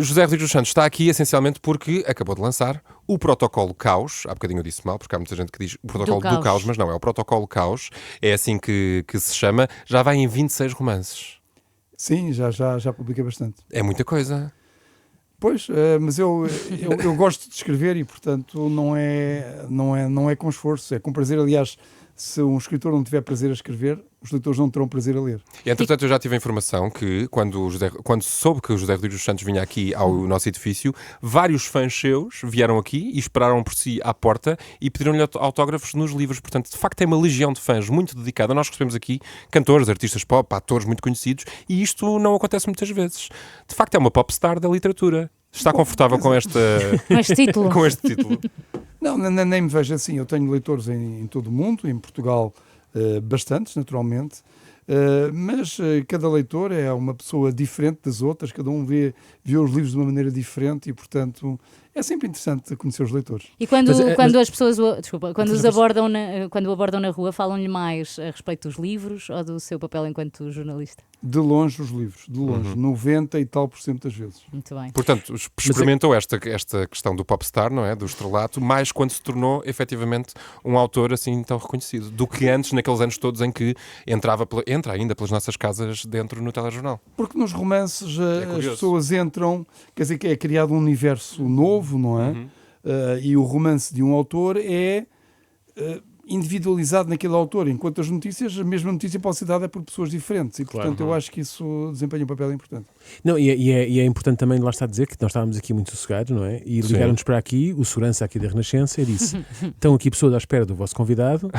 José Rodrigues dos Santos está aqui essencialmente porque acabou de lançar o Protocolo Caos. Há bocadinho eu disse mal, porque há muita gente que diz o Protocolo do Caos, mas não, é o Protocolo Caos. É assim que se chama. Já vai em 26 romances. Sim, já publiquei bastante. É muita coisa. Pois, mas eu gosto de escrever e, portanto, não é com esforço, é com prazer. Aliás, se um escritor não tiver prazer a escrever, os leitores não terão prazer a ler. E, entretanto, eu já tive a informação que, quando soube que o José Rodrigues dos Santos vinha aqui ao nosso edifício, vários fãs seus vieram aqui e esperaram por si à porta e pediram-lhe autógrafos nos livros. Portanto, de facto, é uma legião de fãs muito dedicada. Nós recebemos aqui cantores, artistas pop, atores muito conhecidos, e isto não acontece muitas vezes. De facto, é uma popstar da literatura. Está confortável com este título? Com este título? Não, nem me vejo assim. Eu tenho leitores em todo o mundo, em Portugal bastantes, naturalmente, mas cada leitor é uma pessoa diferente das outras, cada um vê os livros de uma maneira diferente e, portanto, é sempre interessante conhecer os leitores. E quando as pessoas, quando o abordam na rua, falam-lhe mais a respeito dos livros ou do seu papel enquanto jornalista? De longe os livros, de longe, 90 e tal % das vezes. Muito bem. Portanto, experimentou esta questão do popstar, não é? Do estrelato, mais quando se tornou efetivamente um autor assim tão reconhecido, do que antes, naqueles anos todos em que entra ainda pelas nossas casas dentro no telejornal. Porque nos romances as pessoas entram, quer dizer que é criado um universo novo, não é? E o romance de um autor é individualizado naquele autor, enquanto as notícias, a mesma notícia pode ser dada por pessoas diferentes e, portanto, eu acho que isso desempenha um papel importante. Não, e é importante também, lá está a dizer, que nós estávamos aqui muito sossegados, não é? E ligaram-nos para aqui, o segurança aqui da Renascença, e disse, estão aqui pessoas à espera do vosso convidado,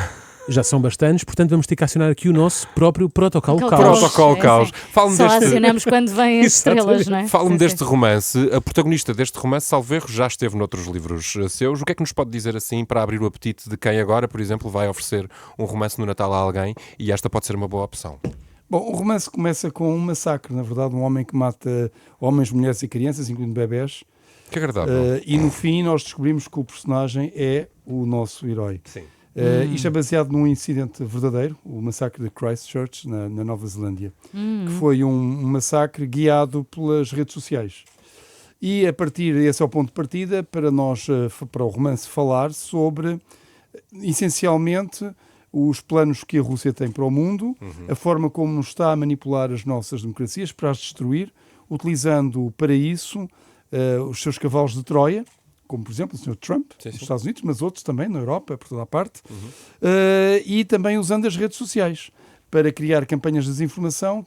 já são bastantes, portanto vamos ter que acionar aqui o nosso próprio Protocolo Caos. Protocolo Caos. Só acionamos quando vêm as estrelas, não é? Fala-me deste romance. A protagonista deste romance, salvo erro, já esteve noutros livros seus. O que é que nos pode dizer assim para abrir o apetite de quem agora, por exemplo, vai oferecer um romance no Natal a alguém e esta pode ser uma boa opção? Bom, o romance começa com um massacre, na verdade, um homem que mata homens, mulheres e crianças, incluindo bebés. Que agradável. E no fim nós descobrimos que o personagem é o nosso herói. Sim. Isto é baseado num incidente verdadeiro, o massacre de Christchurch, na Nova Zelândia, que foi um massacre guiado pelas redes sociais. E a partir, esse é o ponto de partida para nós, para o romance, falar sobre, essencialmente, os planos que a Rússia tem para o mundo, a forma como está a manipular as nossas democracias para as destruir, utilizando para isso os seus cavalos de Troia, como por exemplo o Sr. Trump, nos Estados Unidos, mas outros também na Europa, por toda a parte, e também usando as redes sociais para criar campanhas de desinformação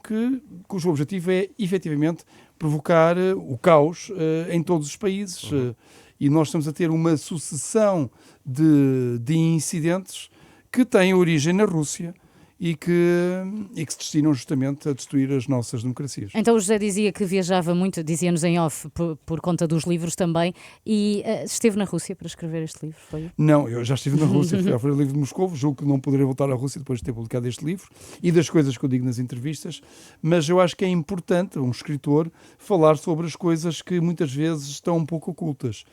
cujo objetivo é, efetivamente, provocar o caos em todos os países. E nós estamos a ter uma sucessão de incidentes que têm origem na Rússia e que se destinam justamente a destruir as nossas democracias. Então o José dizia que viajava muito, dizia-nos em off, por conta dos livros também, e esteve na Rússia para escrever este livro, foi? Não, eu já estive na Rússia, fui ao Feira Livre de Moscou, julgo que não poderei voltar à Rússia depois de ter publicado este livro e das coisas que eu digo nas entrevistas, mas eu acho que é importante um escritor falar sobre as coisas que muitas vezes estão um pouco ocultas.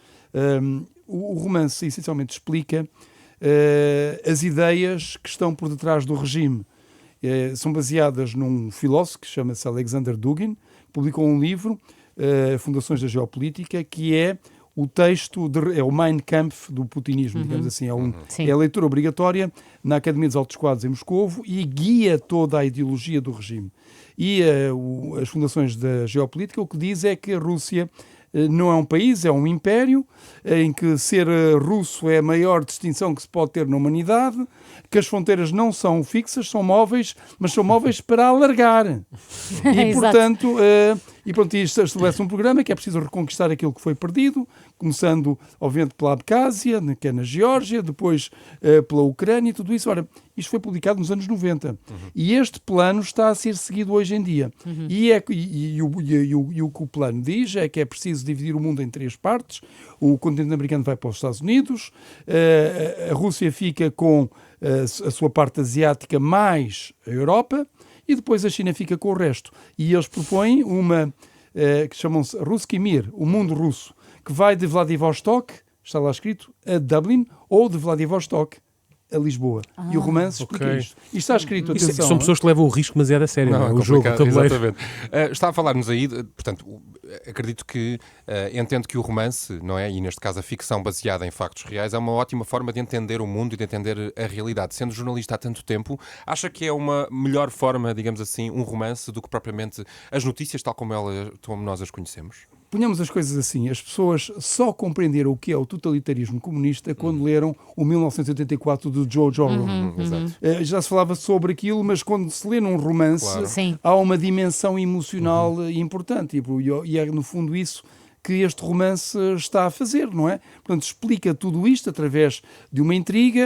O romance essencialmente explica as ideias que estão por detrás do regime. São baseadas num filósofo que chama-se Alexander Dugin, que publicou um livro, Fundações da Geopolítica, que é o texto, é o Mein Kampf do putinismo, digamos assim. É a leitura obrigatória na Academia dos Altos Quadros em Moscovo e guia toda a ideologia do regime. E as Fundações da Geopolítica o que diz é que a Rússia não é um país, é um império, em que ser russo é a maior distinção que se pode ter na humanidade, que as fronteiras não são fixas, são móveis, mas são móveis para alargar. E, portanto, isto estabelece um programa que é preciso reconquistar aquilo que foi perdido, começando, obviamente, pela Abcásia, que é na Geórgia, depois pela Ucrânia e tudo isso. Ora, isto foi publicado nos anos 90. E este plano está a ser seguido hoje em dia. E o que o plano diz é que é preciso dividir o mundo em 3 partes. O continente americano vai para os Estados Unidos, a Rússia fica com a sua parte asiática mais a Europa e depois a China fica com o resto. E eles propõem uma que chamam-se Ruski Mir, o mundo russo, que vai de Vladivostok, está lá escrito, a Dublin, ou de Vladivostok a Lisboa. E o romance explica isto. Isto está escrito, atenção. São pessoas que levam o risco demasiado a sério, não é? O jogo, o tabuleiro. Exatamente. Está a falar-nos aí, portanto, acredito que entendo que o romance, não é? E neste caso a ficção baseada em factos reais, é uma ótima forma de entender o mundo e de entender a realidade. Sendo jornalista há tanto tempo, acha que é uma melhor forma, digamos assim, um romance do que propriamente as notícias tal como nós as conhecemos? Ponhamos as coisas assim, as pessoas só compreenderam o que é o totalitarismo comunista quando leram o 1984 do George Orwell. Exato. Já se falava sobre aquilo, mas quando se lê num romance, Claro. há uma dimensão emocional importante. E é no fundo isso que este romance está a fazer, não é? Portanto, explica tudo isto através de uma intriga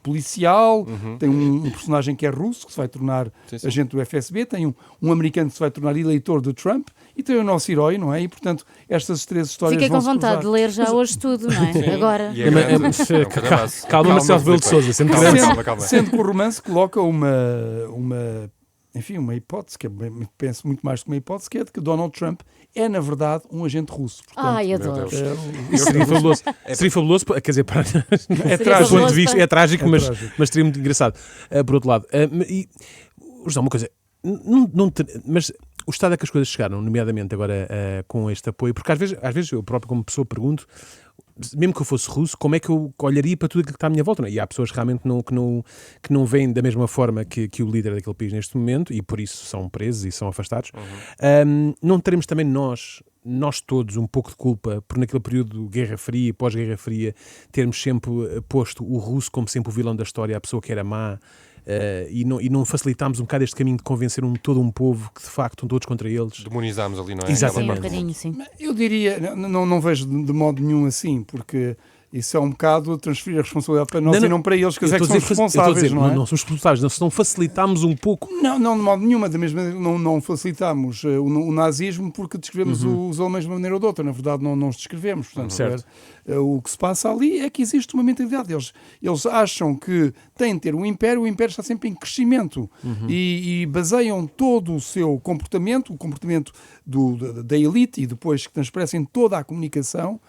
policial. Tem um personagem que é russo, que se vai tornar agente do FSB, tem um americano que se vai tornar eleitor de Trump, e tem o nosso herói, não é? E, portanto, estas três histórias Fiquei com vão-se vontade cruzar. de ler já hoje tudo, não é? Agora. E é Calma, Marcelo Rebelo de Sousa, sempre calma. Sendo que o romance coloca uma hipótese, que penso muito mais que uma hipótese, que é de que Donald Trump é, na verdade, um agente russo. Portanto, Ai, adoro. Isso seria fabuloso. Seria fabuloso, quer dizer, é do trágico. ponto de vista, é trágico, É mas, trágico. mas seria muito engraçado. Por outro lado, José, uma coisa, mas o estado a que as coisas chegaram, nomeadamente agora com este apoio, porque às vezes eu próprio como pessoa pergunto, mesmo que eu fosse russo, como é que eu olharia para tudo aquilo que está à minha volta? Não é? E há pessoas realmente que não veem da mesma forma que o líder daquele país neste momento, e por isso são presos e são afastados. Não teremos também nós todos um pouco de culpa por naquele período de Guerra Fria e pós-Guerra Fria termos sempre posto o russo como sempre o vilão da história, a pessoa que era má, e não facilitámos um bocado este caminho de convencer todo um povo que de facto estão todos contra eles. Demonizámos ali, não é? Exatamente. Sim, um bocadinho, sim. Eu diria, não vejo de modo nenhum assim, porque isso é um bocado transferir a responsabilidade para nós e não para eles, que são responsáveis, não é? Não somos responsáveis, se não facilitámos um pouco. Não, de modo nenhum, da mesma maneira não facilitámos o nazismo porque descrevemos os alemães de uma maneira ou de outra. Na verdade, não os descrevemos. Portanto, certo. O que se passa ali é que existe uma mentalidade. Eles acham que têm de ter o império está sempre em crescimento e baseiam todo o seu comportamento, o comportamento da elite e depois que transparece em toda a comunicação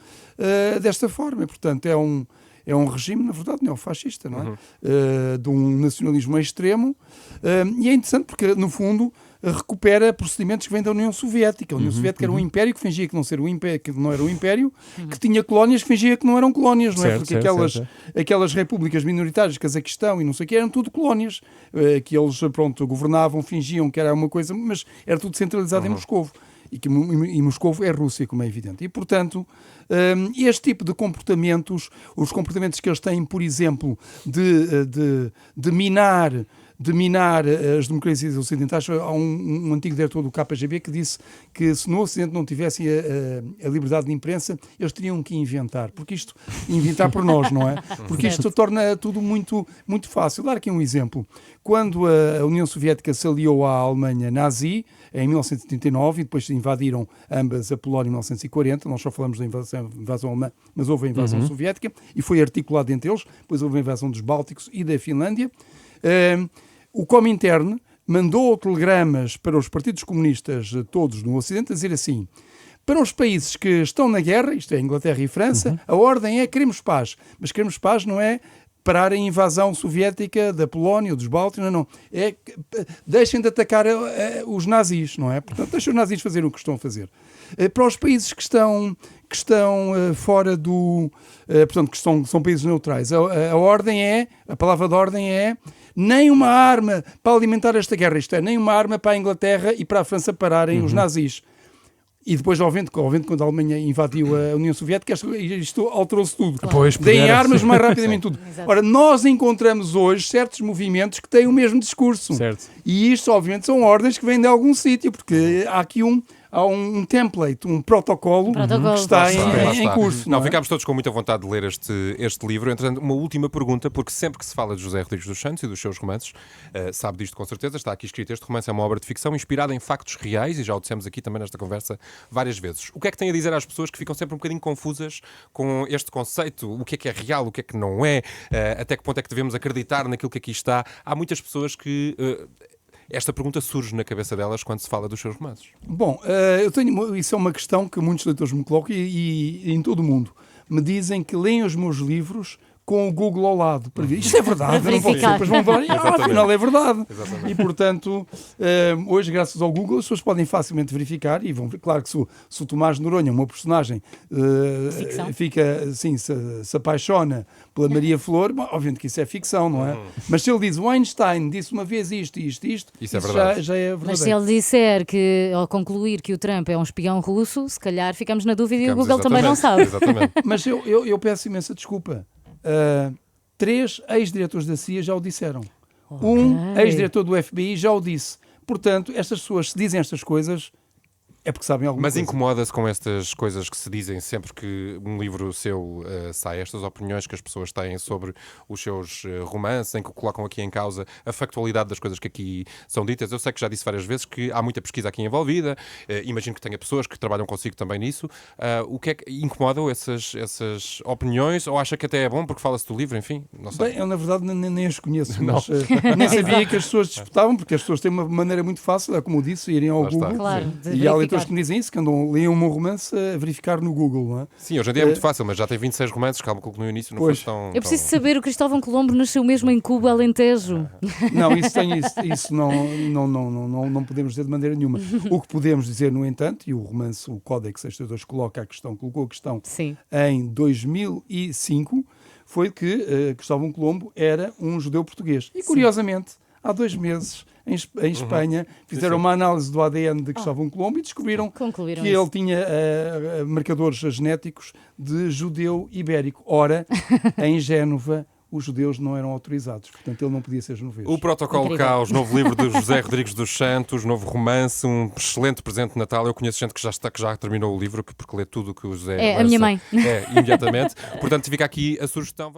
desta forma. E, portanto, é um regime, na verdade, neofascista, não é? De um nacionalismo extremo. E é interessante porque, no fundo, recupera procedimentos que vêm da União Soviética. A União Soviética era um império que fingia que não era um império, que tinha colónias que fingia que não eram colónias, não é? Porque aquelas repúblicas minoritárias, Cazaquistão e não sei o que, eram tudo colónias, que eles, governavam, fingiam que era uma coisa, mas era tudo centralizado em Moscovo. E Moscovo é Rússia, como é evidente. E, portanto, este tipo de comportamentos, os comportamentos que eles têm, por exemplo, de minar as democracias ocidentais. Há um antigo diretor do KGB que disse que se no Ocidente não tivessem a liberdade de imprensa, eles teriam que inventar. Inventar por nós, não é? Porque isto torna tudo muito, muito fácil. Dar aqui um exemplo. Quando a União Soviética se aliou à Alemanha nazi, em 1939, e depois invadiram ambas a Polónia em 1940, nós só falamos da invasão alemã, mas houve a invasão soviética, e foi articulado entre eles, depois houve a invasão dos Bálticos e da Finlândia. O Comintern mandou telegramas para os partidos comunistas todos no Ocidente a dizer assim: para os países que estão na guerra, isto é Inglaterra e França, a ordem é queremos paz, mas queremos paz não é parar a invasão soviética da Polónia ou dos Bálticos, não. É deixem de atacar os nazis, não é? Portanto, deixem os nazis fazer o que estão a fazer. Para os países que estão fora portanto, que são países neutrais, a palavra de ordem é nem uma arma para alimentar esta guerra, isto é, nem uma arma para a Inglaterra e para a França pararem os nazis. E depois, obviamente, quando a Alemanha invadiu a União Soviética, isto alterou-se tudo. Deem armas mais rapidamente tudo. Ora, nós encontramos hoje certos movimentos que têm o mesmo discurso. Certo. E isto, obviamente, são ordens que vêm de algum sítio, porque há aqui há um template, um protocolo que está em curso. Não, ficámos todos com muita vontade de ler este livro. Entretanto, uma última pergunta, porque sempre que se fala de José Rodrigues dos Santos e dos seus romances, sabe disto com certeza, está aqui escrito: este romance é uma obra de ficção inspirada em factos reais, e já o dissemos aqui também nesta conversa várias vezes. O que é que tem a dizer às pessoas que ficam sempre um bocadinho confusas com este conceito? O que é real, o que é que não é? Até que ponto é que devemos acreditar naquilo que aqui está? Há muitas pessoas que... esta pergunta surge na cabeça delas quando se fala dos seus romances. Bom, isso é uma questão que muitos leitores me colocam e em todo o mundo me dizem que leem os meus livros com o Google ao lado para ver. Isto é verdade, Para não pode ser. verificar. Depois vão falar, Exatamente. afinal é verdade. Exatamente. E portanto, hoje, graças ao Google, as pessoas podem facilmente verificar e vão ver. Claro que se o Tomás Noronha, uma personagem, Ficção. fica assim, se apaixona pela Maria Flor, bom, obviamente que isso é ficção, não é? Mas se ele diz o Einstein disse uma vez isto, Isso é já, verdade. já é verdadeiro. Mas se ele disser que, ao concluir que o Trump é um espião russo, se calhar ficamos na dúvida e o Ficamos, Google também não sabe. Exatamente. Mas eu peço imensa desculpa. 3 ex-diretores da CIA já o disseram. Um ex-diretor do FBI já o disse. Portanto, estas pessoas, se dizem estas coisas, é porque sabem alguma Mas coisa. incomoda-se com estas coisas que se dizem sempre que um livro seu sai, estas opiniões que as pessoas têm sobre os seus romances, em que colocam aqui em causa a factualidade das coisas que aqui são ditas. Eu sei que já disse várias vezes que há muita pesquisa aqui envolvida, imagino que tenha pessoas que trabalham consigo também nisso. O que é que incomodam essas opiniões, ou acha que até é bom porque fala-se do livro, enfim, não sei. Bem, eu na verdade nem as conheço, mas nem sabia que as pessoas disputavam, porque as pessoas têm uma maneira muito fácil, é como eu disse, irem ao Lá está. Google. Claro, de E há verificar. leitores que me dizem isso, que leiam o meu romance a verificar no Google, não é? Sim, hoje em dia é muito fácil, mas já tem 26 romances, calma que no início não Pois. fosse tão... Eu preciso saber, o Cristóvão Colombo nasceu mesmo em Cuba, Alentejo. Não, isso não podemos dizer de maneira nenhuma. O que podemos dizer, no entanto, e o romance, o Códex 62 colocou a questão Sim. em 2005, foi que Cristóvão Colombo era um judeu português. E, curiosamente, há 2 meses, em Espanha, fizeram uma análise do ADN de Cristóvão Colombo e descobriram Concluíram que isso. ele tinha marcadores genéticos de judeu ibérico. Ora, em Génova, os judeus não eram autorizados, portanto ele não podia ser genovês. O Protocolo Incrível. Caos, novo livro de José Rodrigues dos Santos, novo romance, um excelente presente de Natal. Eu conheço gente que já terminou o livro, porque lê tudo o que o José É, a lança. minha mãe. É, imediatamente. Portanto, fica aqui a sugestão.